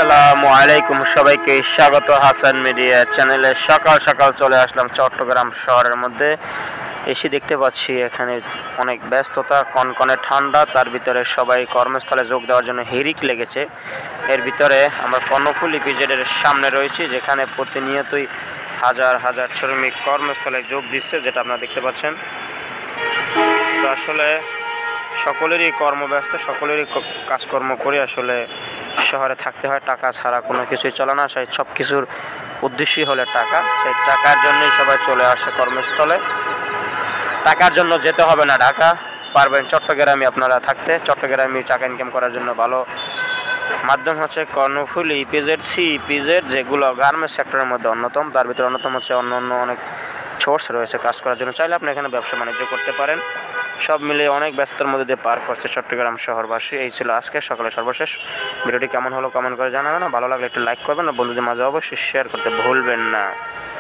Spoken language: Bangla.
আসসালামু আলাইকুম, সবাইকে স্বাগত হাসান মিডিয়া চ্যানেলে। সকাল সকাল চলে আসলাম চট্টগ্রাম শহরের মধ্যে। এসে দেখতে পাচ্ছি এখানে অনেক ব্যস্ততা, কনকনে ঠান্ডা, তার ভিতরে সবাই কর্মস্থলে যোগ দেওয়ার জন্য হিড়িক লেগেছে। এর ভিতরে আমরা কর্ণফুলী ইপিজেডের সামনে রয়েছি, যেখানে প্রতিনিয়তই হাজার হাজার শ্রমিক কর্মস্থলে যোগ দিচ্ছে, যেটা আপনারা দেখতে পাচ্ছেন। তো আসলে সকলেরই কর্মব্যস্ত, সকলেরই কাজকর্ম করে আসলে শহরে থাকতে হয়। টাকা ছাড়া কোনো কিছুই চলে না। সেই সব কিছুর উদ্দেশ্যই হলো টাকা। সেই টাকার জন্যই সবাই চলে আসে কর্মস্থলে। টাকার জন্য যেতে হবে না ঢাকা, পারবেন চট্টগ্রামে আপনারা থাকতে। চট্টগ্রামে টাকা ইনকাম করার জন্য ভালো মাধ্যম হচ্ছে কর্ণফুলী ইপিজেড, সি ইপিজেড, যেগুলো গার্মেন্টস সেক্টরের মধ্যে অন্যতম। তার ভিতরে অন্যতম হচ্ছে অন্য অনেক সোর্স রয়েছে কাজ করার জন্য। চাইলে আপনি এখানে ব্যবসা বাণিজ্য করতে পারেন। সব মিলিয়ে অনেক ব্যস্ততার মধ্যে দিয়ে পার করছে চট্টগ্রাম শহরবাসী। এই ছিল আজকে সকালে সর্বশেষ। ভিডিওটি কেমন হলো কমেন্ট করে জানাবেন। ভালো লাগলে একটু লাইক করবেন, আর বন্ধুদের মাঝে অবশ্যই শেয়ার করতে ভুলবেন না।